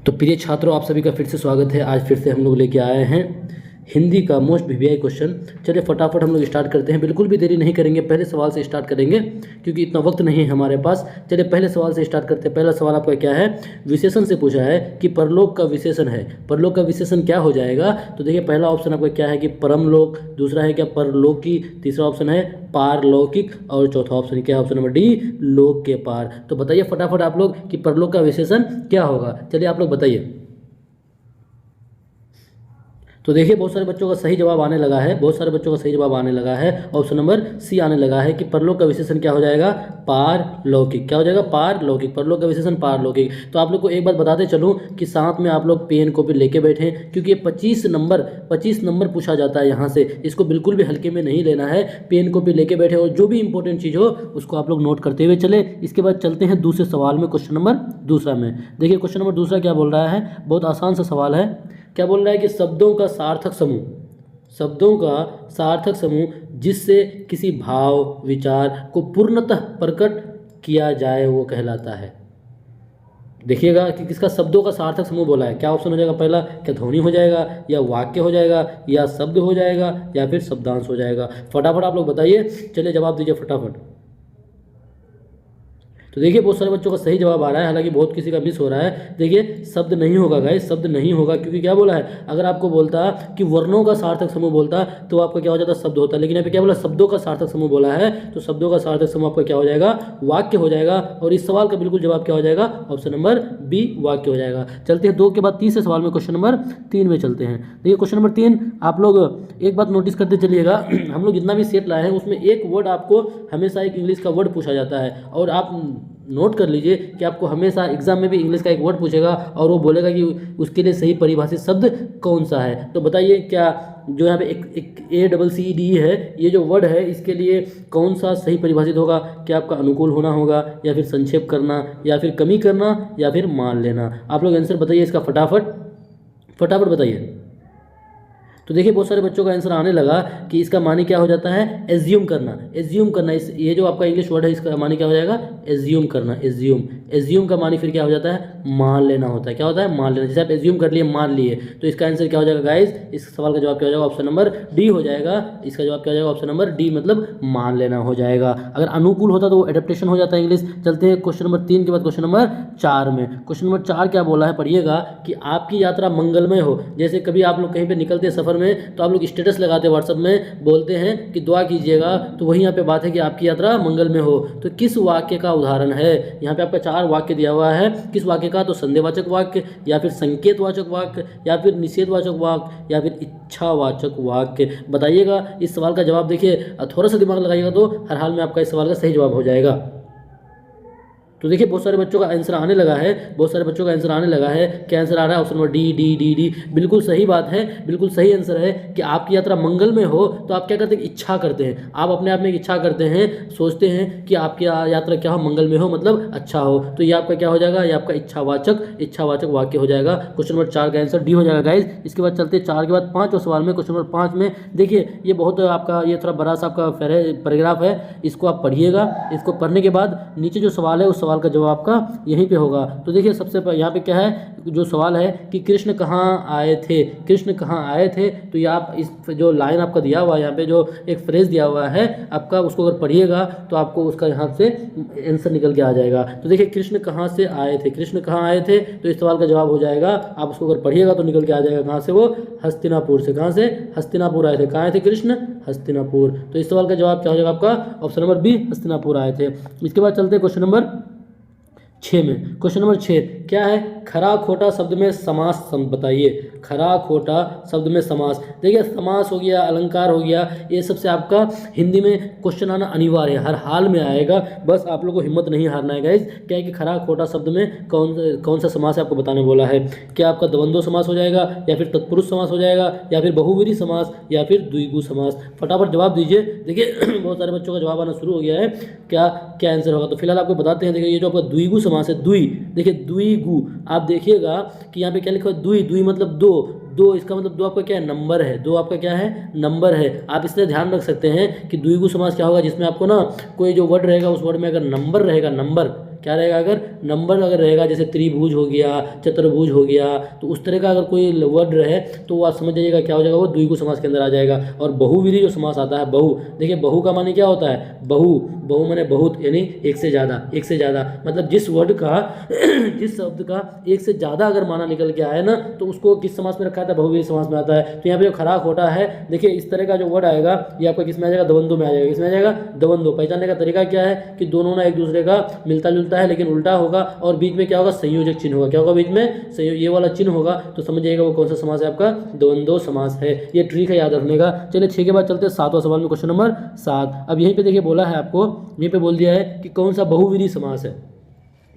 तो प्रिय छात्रों, आप सभी का फिर से स्वागत है। आज फिर से हम लोग लेके आए हैं हिंदी का मोस्ट वीवीआई क्वेश्चन। चलिए फटाफट हम लोग स्टार्ट करते हैं, बिल्कुल भी देरी नहीं करेंगे, पहले सवाल से स्टार्ट करेंगे क्योंकि इतना वक्त नहीं है हमारे पास। चलिए पहले सवाल से स्टार्ट करते हैं। पहला सवाल आपका क्या है, विशेषण से पूछा है कि परलोक का विशेषण है। परलोक का विशेषण क्या हो जाएगा? तो देखिए पहला ऑप्शन आपका क्या है कि परमलोक, दूसरा है क्या परलोकी, तीसरा ऑप्शन है पारलौकिक और चौथा ऑप्शन क्या है? ऑप्शन नंबर डी, लोक के पार। तो बताइए फटाफट आप लोग कि परलोक का विशेषण क्या होगा। चलिए आप लोग बताइए। तो देखिए बहुत सारे बच्चों का सही जवाब आने लगा है, बहुत सारे बच्चों का सही जवाब आने लगा है। ऑप्शन नंबर सी आने लगा है कि परलोक का विशेषण क्या हो जाएगा? पारलौकिक। क्या हो जाएगा? पारलौकिक। परलोक का विशेषण पारलौकिक। तो आप लोग को एक बात बताते चलूँ कि साथ में आप लोग पेन कॉपी लेके बैठें क्योंकि ये 25 नंबर पूछा जाता है यहाँ से। इसको बिल्कुल भी हल्के में नहीं लेना है। पेन कॉपी लेके बैठे और जो भी इंपॉर्टेंट चीज़ हो उसको आप लोग नोट करते हुए चले। इसके बाद चलते हैं दूसरे सवाल में, क्वेश्चन नंबर दूसरा में। देखिए क्वेश्चन नंबर दूसरा क्या बोल रहा है, बहुत आसान सा सवाल है। क्या बोल रहा है कि शब्दों का सार्थक समूह, शब्दों का सार्थक समूह जिससे किसी भाव विचार को पूर्णतः प्रकट किया जाए वो कहलाता है। देखिएगा कि किसका शब्दों का सार्थक समूह बोला है। क्या ऑप्शन हो जाएगा? पहला क्या ध्वनि हो जाएगा, या वाक्य हो जाएगा, या शब्द हो जाएगा, या फिर शब्दांश हो जाएगा? फटाफट आप लोग बताइए, चलिए जवाब दीजिए फटाफट। तो देखिए बहुत सारे बच्चों का सही जवाब आ रहा है, हालांकि बहुत किसी का मिस हो रहा है। देखिए शब्द नहीं होगा गाइस, शब्द नहीं होगा क्योंकि क्या बोला है, अगर आपको बोलता कि वर्णों का सार्थक समूह बोलता तो आपका क्या हो जाता? शब्द होता। लेकिन यहाँ पे क्या बोला? शब्दों का सार्थक समूह बोला है, तो शब्दों का सार्थक समूह आपका क्या हो जाएगा? वाक्य हो जाएगा। और इस सवाल का बिल्कुल जवाब क्या हो जाएगा? ऑप्शन नंबर बी, वाक्य हो जाएगा। चलते हैं 2 के बाद तीसरे सवाल में, क्वेश्चन नंबर 3 में चलते हैं। देखिए क्वेश्चन नंबर 3 आप लोग एक बात नोटिस करते चलिएगा हम लोग जितना भी सेट लाए हैं उसमें एक वर्ड आपको हमेशा एक इंग्लिश का वर्ड पूछा जाता है। और आप नोट कर लीजिए कि आपको हमेशा एग्जाम में भी इंग्लिश का एक वर्ड पूछेगा और वो बोलेगा कि उसके लिए सही परिभाषित शब्द कौन सा है। तो बताइए क्या जो यहाँ पे एक ACCED है, ये जो वर्ड है इसके लिए कौन सा सही परिभाषित होगा? क्या आपका अनुकूल होना होगा, या फिर संक्षेप करना, या फिर कमी करना, या फिर मान लेना? आप लोग आंसर बताइए इसका फटाफट बताइए। तो देखिए बहुत सारे बच्चों का आंसर आने लगा कि इसका मानी क्या हो जाता है? एज्यूम करना। एज्यूम करना, इस ये जो आपका इंग्लिश वर्ड है इसका मानी क्या हो जाएगा? एज्यूम करना। एज्यूम का मानी फिर क्या हो जाता है? मान लेना होता है। क्या होता है? मान लेना। जैसे आप एज्यूम कर लिए, मान लिए, तो इसका आंसर क्या हो जाएगा गाइस? इस सवाल का जवाब क्या हो जाएगा? ऑप्शन नंबर डी हो जाएगा। इसका जवाब क्या हो जाएगा? ऑप्शन नंबर डी, मतलब मान लेना हो जाएगा। अगर अनुकूल होता तो वो एडेप्टेशन हो जाता है इंग्लिश। चलते हैं क्वेश्चन नंबर 3 के बाद क्वेश्चन नंबर 4 में। क्वेश्चन नंबर 4 क्या बोला है, पढ़िएगा कि आपकी यात्रा मंगलमय हो। जैसे कभी आप लोग कहीं पे निकलते हैं सफर में तो आप लोग स्टेटस लगाते हैं व्हाट्सएप में, बोलते हैं कि दुआ कीजिएगा, तो वही यहाँ पे बात है कि आपकी यात्रा मंगल में हो। तो किस वाक्य का उदाहरण है? यहाँ पे आपका 4 वाक्य दिया हुआ है। किस वाक्य का? तो संदेहवाचक वाक्य, या फिर संकेतवाचक वाक्य, या फिर निषेधवाचक वाक्य, या फिर इच्छावाचक वाक्य। बताइएगा इस सवाल का जवाब। देखिए थोड़ा सा दिमाग लगाइएगा तो हर हाल में आपका इस सवाल का सही जवाब हो जाएगा। तो देखिए बहुत सारे बच्चों का आंसर आने लगा है, बहुत सारे बच्चों का आंसर आने लगा है। क्या आंसर आ रहा है? Option number D. बिल्कुल सही बात है, बिल्कुल सही आंसर है कि आपकी यात्रा मंगल में हो तो आप क्या करते हैं? इच्छा करते हैं। आप अपने आप में एक इच्छा करते हैं, सोचते हैं कि आपकी यात्रा क्या हो? मंगल में हो, मतलब अच्छा हो। तो ये आपका क्या हो जाएगा? ये आपका इच्छावाचक वाक्य हो जाएगा। क्वेश्चन नंबर 4 का आंसर डी हो जाएगा गाइज। इसके बाद चलते 4 के बाद 5 सवाल में। क्वेश्चन नंबर 5 में देखिए ये बहुत आपका ये थोड़ा बड़ा सा आपका पैराग्राफ है, इसको आप पढ़िएगा। इसको पढ़ने के बाद नीचे जो सवाल है उस सवाल का जवाब आपका यहीं पे होगा। तो देखिए सबसे यहाँ पे क्या है, जो सवाल है कि कृष्ण कहाँ आए थे? कृष्ण कहाँ आए थे? तो ये आप इस जो लाइन आपका दिया हुआ है, यहाँ पे जो एक फ्रेज दिया हुआ है आपका, उसको अगर पढ़िएगा तो आपको उसका यहाँ से आंसर निकल के आ जाएगा। तो देखिए कृष्ण कहाँ से आए थे? कृष्ण कहाँ आए थे? तो इस सवाल का जवाब हो जाएगा, आप उसको अगर पढ़िएगा तो निकल के आ जाएगा कहाँ से? वो हस्तिनापुर से। कहाँ से? हस्तिनापुर आए थे। कहाँ आए थे कृष्ण? हस्तिनापुर। तो इस सवाल का जवाब क्या हो जाएगा आपका? ऑप्शन नंबर बी, हस्तिनापुर आए थे। इसके बाद चलते क्वेश्चन नंबर 6 में। क्वेश्चन नंबर 6 क्या है? खरा खोटा शब्द में समास बताइए। खरा खोटा शब्द में समास। देखिए समास हो गया, अलंकार हो गया, ये सबसे आपका हिंदी में क्वेश्चन आना अनिवार्य है, हर हाल में आएगा। बस आप लोगों को हिम्मत नहीं हारना है गाइज। क्या है कि खरा खोटा शब्द में कौन सा समास है आपको बताने बोला है। क्या आपका द्वंद्व समास हो जाएगा, या फिर तत्पुरुष समास हो जाएगा, या फिर बहुव्रीहि समास, या फिर द्विगु समास? फटाफट जवाब दीजिए। देखिए बहुत सारे बच्चों का जवाब आना शुरू हो गया है। क्या आंसर होगा? तो फिलहाल आपको बताते हैं। देखिए ये जो आपका द्विगु समास है, देखिए द्विगु, आप देखिएगा कि यहाँ पे क्या लिखा है? द्वि मतलब दो, इसका मतलब दो आपका क्या है? नंबर है। दो आपका क्या है? नंबर है। आप इसलिए ध्यान रख सकते हैं कि द्विगु समास क्या होगा, जिसमें आपको ना कोई जो वर्ड रहेगा उस वर्ड में अगर नंबर रहेगा, नंबर क्या रहेगा, अगर नंबर अगर रहेगा जैसे त्रिभुज हो गया, चतुर्भुज हो गया, तो उस तरह का अगर कोई वर्ड रहे तो आप समझ जाइएगा क्या हो जाएगा, वो द्विगु समास के अंदर आ जाएगा। और बहुवीरी जो समास आता है, बहु, देखिए बहु का माने क्या होता है, बहु, बहु माने बहुत, यानी एक से ज़्यादा, एक से ज़्यादा, मतलब जिस वर्ड का जिस शब्द का एक से ज़्यादा अगर माना निकल के आए ना तो उसको किस समास में रखा था, बहुवीरी समास में आता है। तो यहाँ पे जो खरा खोटा है, देखिए इस तरह का जो वर्ड आएगा ये आपका किस में आ जाएगा, द्वंद्व में आ जाएगा। किसमें आ जाएगा, द्वंद्व। पहचानने का तरीका क्या है कि दोनों ना एक दूसरे का मिलता जुलता है लेकिन उल्टा होगा, और बीच में क्या होगा, संयोजक चिन्ह होगा। क्या होगा बीच में, ये वाला चिन्ह होगा, तो समझ जाइएगा वो कौन सा समास है, आपका द्वंद्व समास है। ये ट्रिक है याद रखने का। चलिए 6 के बाद चलते हैं 7वां सवाल में, क्वेश्चन नंबर 7। अब यहीं पे देखिए बोला है आपको, यहीं पे बोल दिया है कि कौन सा बहुवीरी समास है,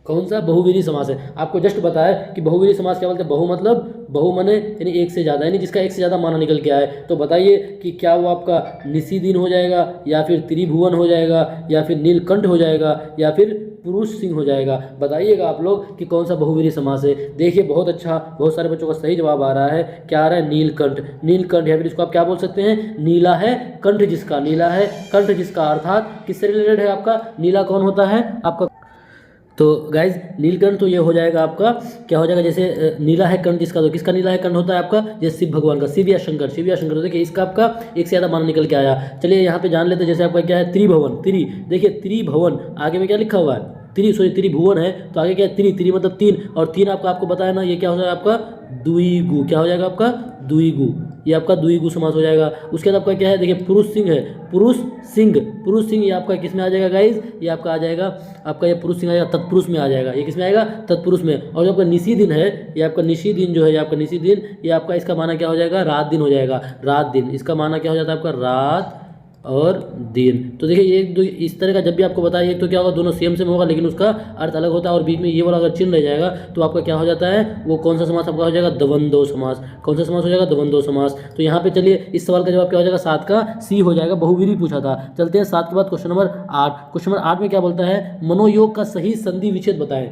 कौन सा बहुवीरी समास है। आपको जस्ट बताया कि बहुवीरी समास क्या बोलते हैं, बहु मतलब बहु माने यानी एक से ज़्यादा, यानी जिसका एक से ज़्यादा माना निकल के आए। तो बताइए कि क्या वो आपका निशिदिन हो जाएगा, या फिर त्रिभुवन हो जाएगा, या फिर नीलकंठ हो जाएगा, या फिर पुरुष सिंह हो जाएगा। बताइएगा आप लोग कि कौन सा बहुवीरी समास है। देखिए बहुत अच्छा, बहुत सारे बच्चों का सही जवाब आ रहा है। क्या आ रहा है, नीलकंठ। नीलकंठ, या फिर इसको आप क्या बोल सकते हैं, नीला है कंठ जिसका, नीला है कंठ जिसका, अर्थात किससे रिलेटेड है आपका, नीला कौन होता है आपका। तो गाइज नीलकंठ तो ये हो जाएगा आपका, क्या हो जाएगा, जैसे नीला है कंठ जिसका, तो किसका नीला है कंठ होता है आपका, जैसे शिव भगवान का, शिव या शंकर, शिव या शंकर। देखिए इसका आपका एक से ज़्यादा माना निकल के आया। चलिए यहाँ पे जान लेते हैं, जैसे आपका क्या है, त्रिभुवन, त्रि, देखिए त्रिभुवन आगे में क्या लिखा हुआ है, त्रिभुवन है, तो आगे क्या है, त्रि मतलब 3, और 3 आपको बताया ना, ये क्या हो जाएगा आपका, द्विगु। क्या हो जाएगा आपका, द्विगु। ये आपका द्विगु समास हो जाएगा। उसके बाद आपका क्या है, देखिए पुरुष सिंह है, पुरुष सिंह, पुरुष सिंह ये आपका किस में आ जाएगा गाइज, ये आपका आ जाएगा, आपका ये पुरुष सिंह आएगा तत्पुरुष में आ जाएगा। ये किस में आएगा, तत्पुरुष में। और जो आपका निशिदिन है, ये आपका निशिदिन जो है, ये आपका निशिदिन, ये आपका इसका माना क्या हो जाएगा, रात दिन हो जाएगा, रात दिन। इसका माना क्या हो जाता है आपका, रात और दिन। तो देखिए एक दो इस तरह का जब भी आपको बताया, एक तो क्या होगा, दोनों सेम होगा लेकिन उसका अर्थ अलग होता है, और बीच में ये वाला अगर चिन्ह रह जाएगा तो आपका क्या हो जाता है, वो कौन सा समास आपका हो जाएगा, द्वंद्व समास। कौन सा समास हो जाएगा, द्वंद्व समास। तो यहाँ पे चलिए इस सवाल का जवाब क्या हो जाएगा, 7 का सी हो जाएगा, बहुवीरी पूछा था। चलते हैं 7 के बाद क्वेश्चन नंबर 8। क्वेश्चन नंबर 8 में क्या बोलता है, मनोयोग का सही संधि विच्छेद बताएं।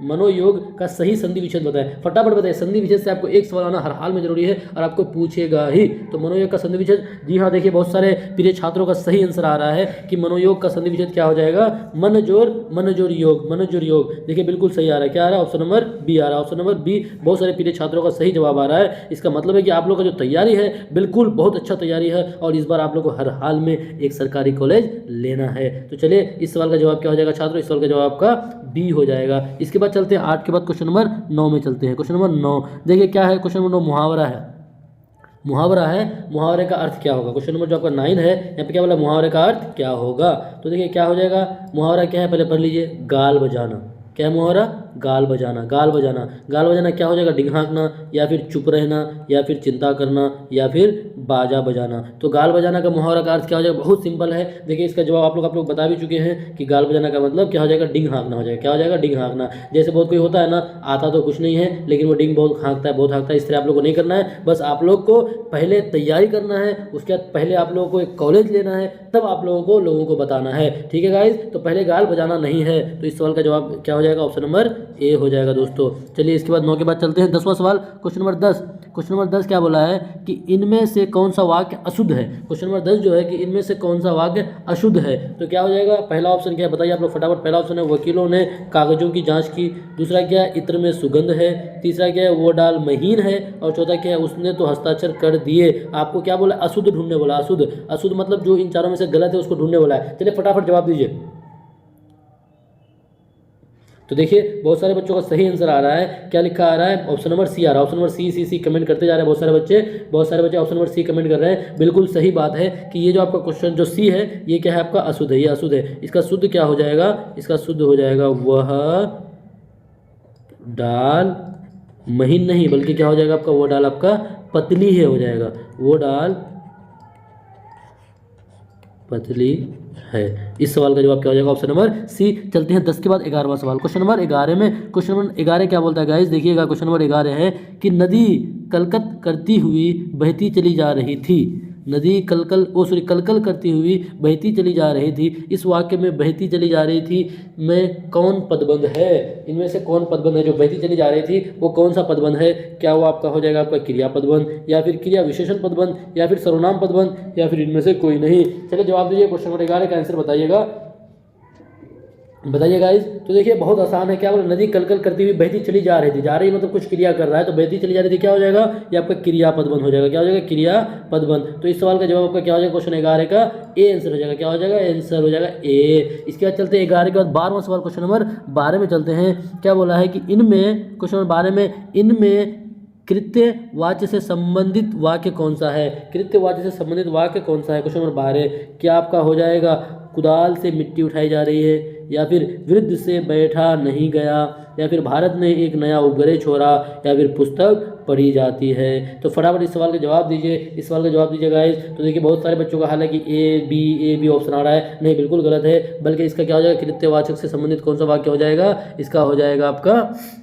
मनोयोग का सही संधि विच्छेद बताएं। फटाफट बताइए, संधि विच्छेद से आपको एक सवाल आना हर हाल में जरूरी है और आपको पूछेगा ही। तो मनोयोग का संधि विच्छेद, जी हाँ, देखिए बहुत सारे प्रिय छात्रों का सही आंसर आ रहा है कि मनोयोग का संधि विच्छेद क्या हो जाएगा, मन जोड़ योग। देखिए बिल्कुल सही आ रहा है। क्या आ रहा है, ऑप्शन नंबर बी आ रहा है, ऑप्शन नंबर बी। बहुत सारे प्रिय छात्रों का सही जवाब आ रहा है। इसका मतलब है कि आप लोग का जो तैयारी है बिल्कुल बहुत अच्छा तैयारी है, और इस बार आप लोग को हर हाल में एक सरकारी कॉलेज लेना है। तो चलिए इस सवाल का जवाब क्या हो जाएगा छात्रों, इस सवाल का जवाब आपका बी हो जाएगा। इसके बाद चलते हैं 8 के बाद क्वेश्चन नंबर 9 में चलते हैं। क्वेश्चन नंबर 9 देखिए क्या है, क्वेश्चन नंबर 9 मुहावरा है। मुहावरे का अर्थ क्या होगा। क्वेश्चन नंबर जो आपका 9 है, यहाँ पे क्या बोला, मुहावरे का अर्थ क्या होगा। तो देखिए क्या हो जाएगा, मुहावरा क्या है, पहले पढ़ लीजिए, गाल बजाना। क्या है मुहावरा, गाल बजाना। गाल बजाना क्या हो जाएगा, डिंघाकना, या फिर चुप रहना, या फिर चिंता करना, या फिर बाजा बजाना। तो गाल बजाना का मुहावरा का अर्थ क्या हो जाएगा, बहुत सिंपल है। देखिए इसका जवाब आप लोग बता भी चुके हैं कि गाल बजाना का मतलब क्या हो जाएगा, डिंग हाँकना हो जाएगा। क्या हो जाएगा, डिंग हाँकना। जैसे बहुत कोई होता है ना, आता तो कुछ नहीं है लेकिन वो डिंग बहुत हाँकता है, इस तरह आप लोग को नहीं करना है। बस आप लोग को पहले तैयारी करना है, उसके बाद पहले आप लोगों को एक कॉलेज लेना है, तब आप लोगों को बताना है। ठीक है गाइज, तो पहले गाल बजाना नहीं है। तो इस सवाल का जवाब क्या हो जाएगा, ऑप्शन नंबर ए हो जाएगा दोस्तों। चलिए इसके बाद 9 के बाद चलते हैं 10वां सवाल। Question number 10। क्वेश्चन नंबर 10 क्या बोला है कि इनमें से कौन सा वाक्य अशुद्ध है। क्वेश्चन नंबर 10 जो है कि इनमें से कौन सा वाक्य अशुद्ध है। तो क्या हो जाएगा, पहला ऑप्शन क्या है बताइए आप लोग फटाफट। पहला ऑप्शन है वकीलों ने कागजों की जांच की। दूसरा क्या है, इत्र में सुगंध है। तीसरा क्या है, वो डाल महीन है। और चौथा क्या है, उसने तो हस्ताक्षर कर दिए। आपको क्या बोला, अशुद्ध ढूंढने बोला। अशुद्ध मतलब जो इन चारों में से गलत है उसको ढूंढने बोला है। चलिए फटाफट जवाब दीजिए। तो देखिए बहुत सारे बच्चों का सही आंसर आ रहा है। क्या लिखा आ रहा है, ऑप्शन नंबर सी आ रहा है। ऑप्शन नंबर सी कमेंट करते जा रहे हैं बहुत सारे बच्चे ऑप्शन नंबर सी कमेंट कर रहे हैं। बिल्कुल सही बात है कि ये जो आपका क्वेश्चन जो सी है ये क्या है आपका, अशुद्ध है। ये अशुद्ध है। इसका शुद्ध क्या हो जाएगा, इसका शुद्ध हो जाएगा वह डाल महीन नहीं, बल्कि क्या हो जाएगा आपका, वो डाल आपका पतली है हो जाएगा। वो डाल पतली है। इस सवाल का जवाब क्या हो जाएगा, ऑप्शन नंबर सी। चलते हैं 10 के बाद 11वां सवाल। क्वेश्चन नंबर 11 में, क्वेश्चन नंबर 11 क्या बोलता है गाइस, देखिएगा। क्वेश्चन नंबर 11 है कि नदी कलकत करती हुई बहती चली जा रही थी। नदी कलकल करती हुई बहती चली जा रही थी। इस वाक्य में बहती चली जा रही थी में कौन पदबंध है। इनमें से कौन पदबंध है, जो बहती चली जा रही थी वो कौन सा पदबंध है। क्या वो आपका हो जाएगा आपका क्रिया पदबंध, या फिर क्रिया विशेषण पदबंध, या फिर सर्वनाम पदबंध, या फिर इनमें से कोई नहीं। चलिए जवाब दीजिए। क्वेश्चन नंबर 11 का आंसर बताइएगा। बताइए गाइस। तो देखिए बहुत आसान है, क्या बोला, नदी कल कल करती हुई बहती चली जा रही थी, जा रही मतलब कुछ क्रिया कर रहा है, तो बहती चली जा रही थी, क्या हो जाएगा, ये आपका क्रियापद बंद हो जाएगा, क्या हो जाएगा, क्रियापद बंद। तो इस सवाल का जवाब आपका क्या हो जाएगा, क्वेश्चन 11 का ए आंसर हो जाएगा, क्या हो जाएगा, आंसर हो जाएगा ए। इसके बाद चलते हैं 11 के बाद 12वां सवाल, क्वेश्चन नंबर 12 में चलते हैं। क्या बोला है कि इनमें, क्वेश्चन नंबर 12 में, इनमें कृत्यवाच्य से संबंधित वाक्य कौन सा है, कृत्यवाच्य से संबंधित वाक्य कौन सा है, क्वेश्चन नंबर 12। क्या आपका हो जाएगा, कुदाल से मिट्टी उठाई जा रही है, या फिर वृद्ध से बैठा नहीं गया, या फिर भारत में एक नया उपग्रह छोड़ा, या फिर पुस्तक पढ़ी जाती है। तो फटाफट इस सवाल का जवाब दीजिए, इस सवाल का जवाब दीजिए गाइस। तो देखिए बहुत सारे बच्चों का हालांकि ए बी ऑप्शन आ रहा है, नहीं बिल्कुल गलत है, बल्कि इसका क्या हो जाएगा, कृत्यवाचक से संबंधित कौन सा वाक्य हो जाएगा, इसका हो जाएगा आपका,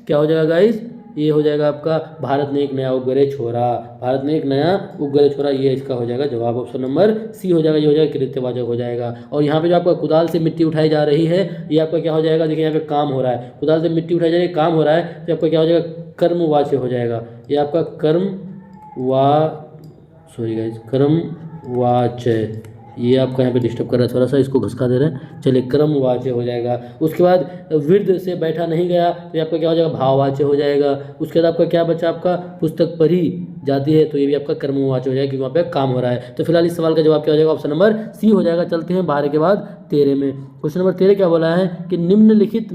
क्या हो जाएगा गाइस, ये हो जाएगा आपका, भारत ने एक नया उपग्रह छोड़ा, भारत ने एक नया उपग्रह छोड़ा, ये इसका हो जाएगा जवाब, ऑप्शन नंबर सी हो जाएगा, ये हो जाएगा कृत्यवाचक हो जाएगा। और यहाँ पे जो आपका कुदाल से मिट्टी उठाई जा रही है, ये आपका क्या हो जाएगा, देखिए यहाँ पे काम हो रहा है, कुदाल से मिट्टी उठाई जा रही है, काम हो रहा है, तो आपका क्या हो जाएगा, कर्मवाच्य हो जाएगा, ये आपका कर्मवाच्य, ये आपका यहाँ पे डिस्टर्ब कर रहा है थोड़ा सा, इसको घसका दे रहे हैं, चलिए क्रमवाच्य हो जाएगा। उसके बाद वृद्ध से बैठा नहीं गया, तो ये आपका क्या हो जाएगा, भाववाच्य हो जाएगा। उसके बाद आपका क्या बचा, आपका पुस्तक पढ़ी जाती है, तो ये भी आपका कर्मवाच्य हो जाएगा, क्योंकि वहाँ पे काम हो रहा है। तो फिलहाल इस सवाल का जवाब क्या हो जाएगा, ऑप्शन नंबर सी हो जाएगा। चलते हैं 12 के बाद 13 में। क्वेश्चन नंबर 13 क्या बोला है कि निम्नलिखित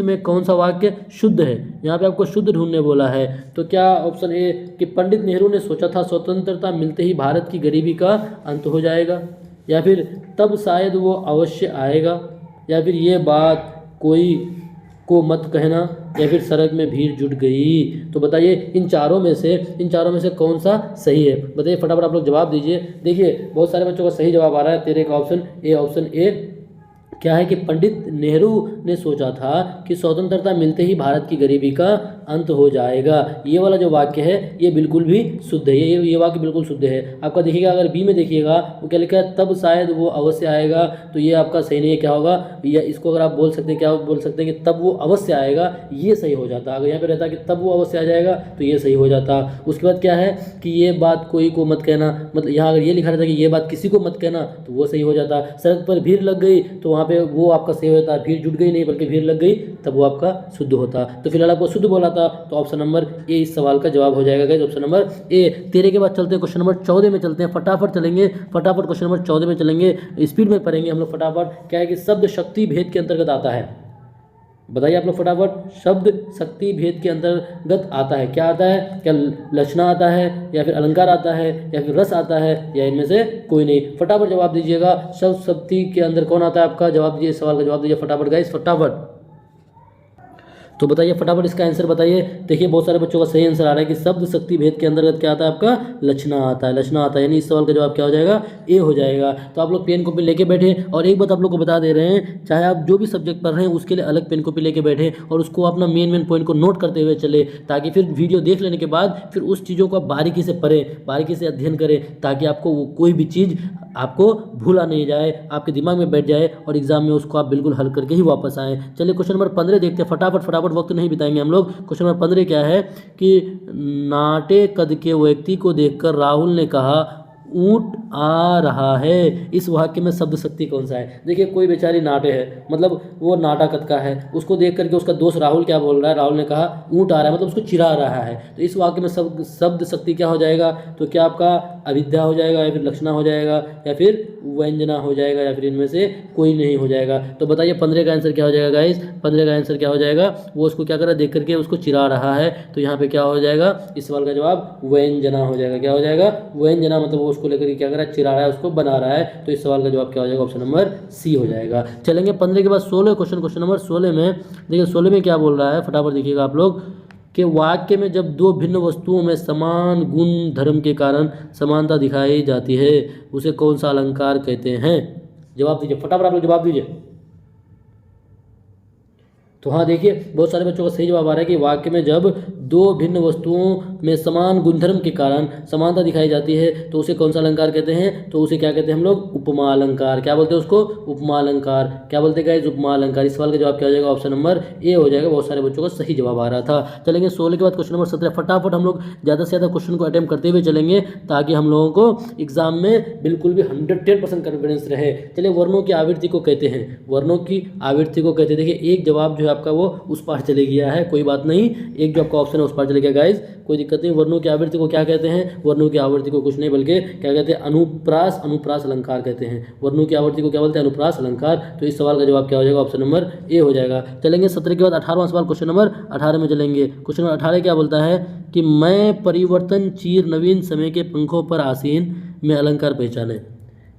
में कौन सा वाक्य शुद्ध है, यहाँ पे आपको शुद्ध ढूंढने बोला है। तो क्या ऑप्शन ए कि पंडित नेहरू ने सोचा था स्वतंत्रता मिलते ही भारत की गरीबी का अंत हो जाएगा, या फिर तब शायद वो अवश्य आएगा, या फिर ये बात कोई को मत कहना, या फिर सड़क में भीड़ जुट गई। तो बताइए इन चारों में से कौन सा सही है, बताइए फटाफट आप लोग जवाब दीजिए। देखिए बहुत सारे बच्चों का सही जवाब आ रहा है, 13 का ऑप्शन ए क्या है कि पंडित नेहरू ने सोचा था कि स्वतंत्रता मिलते ही भारत की गरीबी का अंत हो जाएगा। ये वाला जो वाक्य है ये बिल्कुल भी शुद्ध है, ये वाक्य बिल्कुल शुद्ध है। आपका देखिएगा अगर बी में देखिएगा वो क्या लिखा है, तब शायद वो अवश्य आएगा, तो ये आपका सही नहीं है, क्या होगा, या इसको अगर आप बोल सकते हैं, क्या बोल सकते हैं कि तब वो अवश्य आएगा, ये सही हो जाता। अगर यहाँ पे रहता कि तब वो अवश्य आ जाएगा तो ये सही हो जाता। उसके बाद क्या है कि ये बात कोई को मत कहना, मतलब यहाँ अगर ये लिखा रहता कि ये बात किसी को मत कहना तो वो सही हो जाता। सड़क पर भीड़ लग गई तो वहाँ पे वो आपका सही होता, भीड़ जुट गई नहीं बल्कि भीड़ लग गई, तब वो आपका शुद्ध होता। तो फिलहाल आपको शुद्ध बोला था, तो ऑप्शन नंबर ए इस सवाल का जवाब हो जाएगा गाइस, ऑप्शन नंबर ए। 13 के बाद चलते हैं क्वेश्चन नंबर 14 में चलते हैं, फटाफट चलेंगे, फटाफट क्वेश्चन नंबर 14 में चलेंगे, स्पीड में पढ़ेंगे हम लोग फटाफट। क्या है कि शब्द शक्ति भेद के अंतर्गत आता है, बताइए आप लोग फटाफट, शब्द शक्ति भेद के अंतर्गत आता है, क्या आता है, क्या लक्षणा आता है, या फिर अलंकार आता है, या फिर रस आता है, या इनमें से कोई नहीं। फटाफट जवाब दीजिएगा, शब्द शक्ति के अंदर कौन आता है आपका, जवाब दीजिए, सवाल का जवाब दीजिए फटाफट गाइस, फटाफट। तो बताइए फटाफट इसका आंसर बताइए। देखिए बहुत सारे बच्चों का सही आंसर आ रहा है कि शब्द शक्ति भेद के अंतर्गत क्या आता है आपका, लक्षणा आता है, लक्षणा आता है, यानी इस सवाल का जवाब क्या हो जाएगा, ए हो जाएगा। तो आप लोग पेन कॉपी लेके बैठे, और एक बात आप लोग को बता दे रहे हैं, चाहे आप जो भी सब्जेक्ट पढ़ रहे हैं उसके लिए अलग पेन कॉपी लेके बैठे और उसको अपना मेन पॉइंट को नोट करते हुए चले, ताकि फिर वीडियो देख लेने के बाद फिर उस चीज़ों को बारीकी से पढ़ें, बारीकी से अध्ययन करें, ताकि आपको कोई भी चीज़ आपको भूला नहीं जाए, आपके दिमाग में बैठ जाए और एग्जाम में उसको आप बिल्कुल हल करके ही वापस आए। चलिए क्वेश्चन नंबर 15 देखते हैं, फटाफट वक्त नहीं बिताएंगे हम लोग। क्वेश्चन नंबर 15 क्या है कि नाटे कद के व्यक्ति को देखकर राहुल ने कहा ऊंट आ रहा है, इस वाक्य में शब्द शक्ति कौन सा है। देखिए कोई बेचारी नाटे है, मतलब वो नाटा कद का है, उसको देख करके उसका दोस्त राहुल क्या बोल रहा है, राहुल ने कहा ऊंट आ रहा है, मतलब उसको चिढ़ा रहा है। तो इस वाक्य में शब्द शक्ति क्या हो जाएगा, तो क्या आपका अविद्या हो जाएगा, या फिर लक्षणा हो जाएगा, या फिर व्यंजना हो जाएगा, या फिर इनमें से कोई नहीं हो जाएगा। तो बताइए 15 का आंसर क्या हो जाएगा गाइस, 15 का आंसर क्या हो जाएगा, वो उसको क्या कर रहा है, देख करके उसको चिढ़ा रहा है, तो यहाँ पे क्या हो जाएगा, इस सवाल का जवाब व्यंजना हो जाएगा। क्या हो जाएगा, व्यंजना, मतलब वो उसको लेकर क्या कर रहा है, चिढ़ा रहा है, उसको बना रहा है। तो इस सवाल का जवाब क्या हो जाएगा, ऑप्शन नंबर सी हो जाएगा। चलेंगे 15 के बाद 16 क्वेश्चन नंबर 16 में। देखिए 16 में क्या बोल रहा है, फटाफट देखिएगा आप लोग, कि वाक्य में जब दो भिन्न वस्तुओं में समान गुण धर्म के कारण समानता दिखाई जाती है उसे कौन सा अलंकार कहते हैं, जवाब दीजिए फटाफट आप लोग जवाब दीजिए। तो हाँ देखिए बहुत सारे बच्चों का सही जवाब आ रहा है कि वाक्य में जब दो भिन्न वस्तुओं में समान गुणधर्म के कारण समानता दिखाई जाती है तो उसे कौन सा अलंकार कहते हैं? तो उसे क्या कहते हैं हम लोग? उपमा अलंकार। क्या बोलते हैं उसको? उपमा अलंकार। क्या बोलते हैं गाइस? उपमा अलंकार। इस सवाल का जवाब क्या हो जाएगा? ऑप्शन नंबर ए हो जाएगा। बहुत सारे बच्चों का सही जवाब आ रहा था। चलेंगे 16 के बाद क्वेश्चन नंबर 17। फटाफट हम लोग ज़्यादा से ज़्यादा क्वेश्चन को अटेम्प्ट करते हुए चलेंगे ताकि हम लोगों को एग्जाम में बिल्कुल भी 110% कॉन्फिडेंस रहे। चलिए, वर्णों की आवृत्ति को कहते हैं, वर्णों की आवृत्ति को कहते हैं। देखिए, एक जवाब जो है आपका वो उस पार चले गया है, कोई बात नहीं, एक जो आपका ऑप्शन है उस पार चले गया गाइज, कोई दिक्कत नहीं। वर्णों की आवृत्ति को क्या कहते हैं? वर्णों की आवृत्ति को कुछ नहीं बल्कि क्या कहते हैं? अनुप्रास, अनुप्रास अलंकार कहते हैं। वर्णों की आवृत्ति को क्या बोलते हैं? अनुप्रास अलंकार। तो इस सवाल का जवाब क्या हो जाएगा? ऑप्शन नंबर ए हो जाएगा। चलेंगे 17 के बाद 18वां सवाल, क्वेश्चन नंबर 18 में चलेंगे। क्वेश्चन नंबर 18 क्या बोलता है कि मैं परिवर्तन चीर नवीन समय के पंखों पर आसीन में अलंकार पहचाने।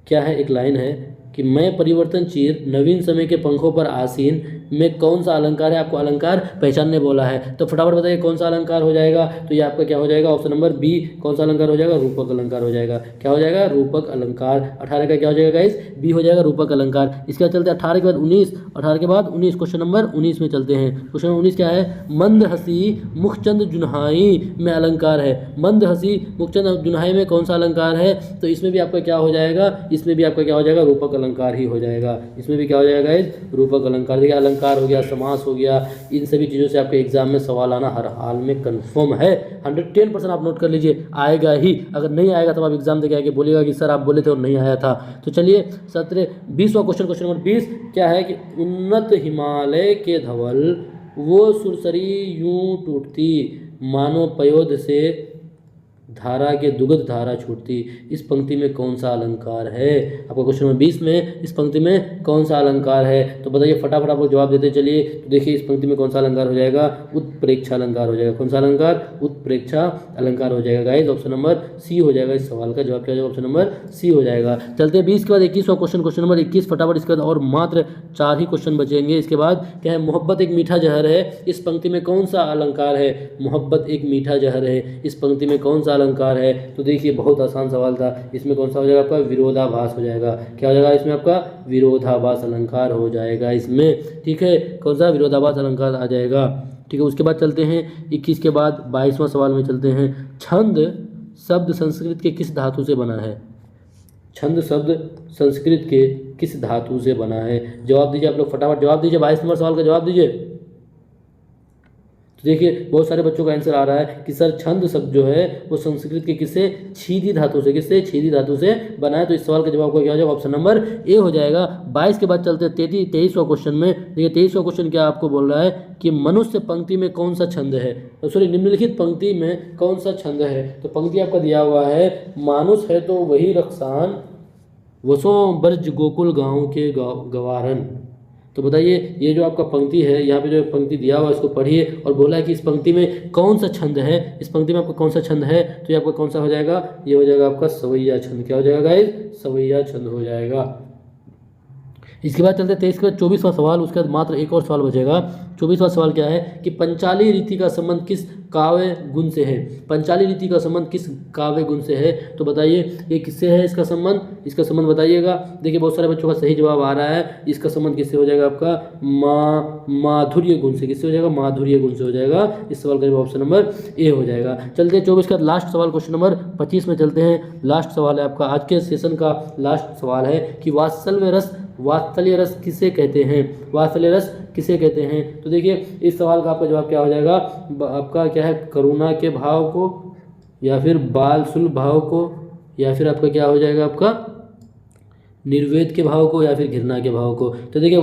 क्या है? एक लाइन है कि मैं परिवर्तन चीर नवीन समय के पंखों पर आसीन में कौन सा अलंकार है? आपको अलंकार पहचानने बोला है, तो फटाफट बताइए कौन सा अलंकार हो जाएगा? तो ये आपका क्या हो जाएगा? Option number B. कौन सा अलंकार हो जाएगा? रूपक अलंकार हो जाएगा। क्या हो जाएगा? रूपक अलंकार। 18 का क्या हो जाएगा गाइस? बी हो जाएगा, रूपक अलंकार। इसके बाद चलते हैं 18 के बाद 19। 18 के बाद 19, क्वेश्चन नंबर 19 में चलते हैं। क्वेश्चन नंबर 19 क्या है? मंद हसी मुखचंद जुन्हाई में अलंकार है। मंद हसी मुखचंद जुन्हाई में कौन सा अलंकार है? तो इसमें भी आपका क्या हो जाएगा? इसमें भी आपका क्या हो जाएगा? रूपक अलंकार ही हो जाएगा। इसमें भी क्या हो जाएगा गाइस? रूपक अलंकार। देखिए, अलंकार हो गया, समास हो गया, इन सभी चीज़ों से आपके एग्जाम में सवाल आना हर हाल में कंफर्म है। 110% आप नोट कर लीजिए, आएगा ही। अगर नहीं आएगा तो आप एग्जाम देके आके बोलिएगा कि सर आप बोले थे और नहीं आया था। तो चलिए 20वां क्वेश्चन, क्वेश्चन नंबर 20 क्या है कि उन्नत हिमालय के धवल वो सुरसरी यूं टूटती मानो पयोध से धारा के दुग्ध धारा छूटती। इस पंक्ति में कौन सा अलंकार है? आपका क्वेश्चन नंबर 20 में इस पंक्ति में कौन सा अलंकार है? तो बताइए फटाफट, आप लोग जवाब देते चलिए। तो देखिए, इस पंक्ति में कौन सा अलंकार हो जाएगा? उत्प्रेक्षा अलंकार हो जाएगा। कौन सा अलंकार? उत्प्रेक्षा अलंकार हो जाएगा गाइस। ऑप्शन नंबर सी हो जाएगा। इस सवाल का जवाब क्या हो जाएगा? ऑप्शन नंबर सी हो जाएगा। चलते हैं 20 के बाद 21वां क्वेश्चन, क्वेश्चन नंबर 21 फटाफट। इसके बाद और मात्र 4 ही क्वेश्चन बचेंगे। इसके बाद क्या है? मोहब्बत एक मीठा जहर है। इस पंक्ति में कौन सा अलंकार है? मोहब्बत एक मीठा जहर है, इस पंक्ति में कौन सा अलंकार है? तो देखिए, बहुत आसान सवाल था। इसमें कौन सा हो जाएगा? आपका विरोधाभास हो जाएगा। क्या हो जाएगा इसमें? आपका विरोधाभास अलंकार हो जाएगा इसमें। ठीक है, कौन सा? विरोधाभास अलंकार आ जाएगा। ठीक है, उसके बाद चलते हैं 21 के बाद 22वां सवाल में चलते हैं। छंद शब्द संस्कृत के किस धातु से बना है? छंद शब्द संस्कृत के किस धातु से बना है? जवाब दीजिए आप लोग, फटाफट जवाब दीजिए। 22 नंबर सवाल का जवाब दीजिए। तो देखिए, बहुत सारे बच्चों का आंसर आ रहा है कि सर छंद शब्द जो है वो संस्कृत के किससे? छीदी धातु से। किससे? छीदी धातु से बना है। तो इस सवाल का जवाब क्या हो जाएगा? ऑप्शन नंबर ए हो जाएगा। 22 के बाद चलते हैं 23वां क्वेश्चन में। देखिए, 23वां क्वेश्चन क्या आपको बोल रहा है कि मनुष्य पंक्ति में कौन सा छंद है? सॉरी, निम्नलिखित पंक्ति में कौन सा छंद है? तो पंक्ति आपका दिया हुआ है, मानुष है तो वही रक्षान, वसो ब्रज गोकुल गाँव के गवारन। तो बताइए, ये जो आपका पंक्ति है, यहाँ पे जो पंक्ति दिया हुआ है इसको पढ़िए और बोला है कि इस पंक्ति में कौन सा छंद है? इस पंक्ति में आपका कौन सा छंद है? तो ये आपका कौन सा हो जाएगा? ये हो जाएगा आपका सवैया छंद। क्या हो जाएगा गाइस? सवैया छंद हो जाएगा। इसके बाद चलते हैं 23 के बाद 24वां सवाल। उसके बाद मात्र एक और सवाल बचेगा। 24वां सवाल क्या है कि पंचाली रीति का संबंध किस काव्य गुण से है? पंचाली रीति का संबंध किस काव्य गुण से है? तो बताइए, ये किससे है इसका संबंध? इसका संबंध बताइएगा। देखिए, बहुत सारे बच्चों का सही जवाब आ रहा है। इसका संबंध किससे हो जाएगा? आपका माधुर्य गुण से। किससे हो जाएगा? माधुर्य गुण से हो जाएगा। इस सवाल का जवाब ऑप्शन नंबर ए हो जाएगा। चलते हैं 24 का लास्ट सवाल, क्वेश्चन नंबर 25 में चलते हैं। लास्ट सवाल है आपका आज के सेशन का लास्ट सवाल है कि वात्सल्य रस किसे कहते हैं? वात्सल्य रस किसे कहते हैं? तो देखिए, इस सवाल का आपका जवाब क्या हो जाएगा? आपका क्या है? करुणा के भाव को, या फिर बाल सुलभ भाव को, या फिर आपका क्या हो जाएगा? आपका निर्वेद के भाव को, या फिर घृणा के भाव को। तो देखिए,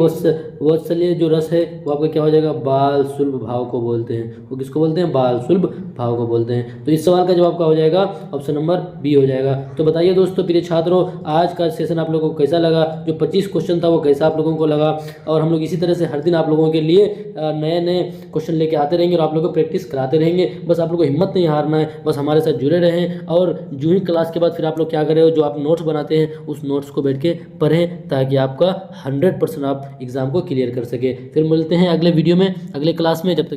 वात्सल्य जो रस है वो आपका क्या हो जाएगा? बाल सुलभ भाव को बोलते हैं। वो किसको बोलते हैं? बाल सुलभ भाव को बोलते हैं। तो इस सवाल का जवाब क्या हो जाएगा? ऑप्शन नंबर बी हो जाएगा। तो बताइए दोस्तों, प्रिय छात्रों, आज का सेशन आप लोगों को कैसा लगा? जो 25 क्वेश्चन था वो कैसा आप लोगों को लगा? और हम लोग इसी तरह से हर दिन आप लोगों के लिए नए नए क्वेश्चन लेके आते रहेंगे और आप लोगों को प्रैक्टिस कराते रहेंगे। बस आप लोग को हिम्मत नहीं हारना है, बस हमारे साथ जुड़े रहें। और जो ही क्लास के बाद फिर आप लोग क्या कर रहे हो, जो आप नोट्स बनाते हैं उस नोट्स को बैठ के पढ़ें ताकि आपका 100% आप एग्जाम को क्लियर कर सके। फिर मिलते हैं अगले वीडियो में, अगले क्लास में। जब तक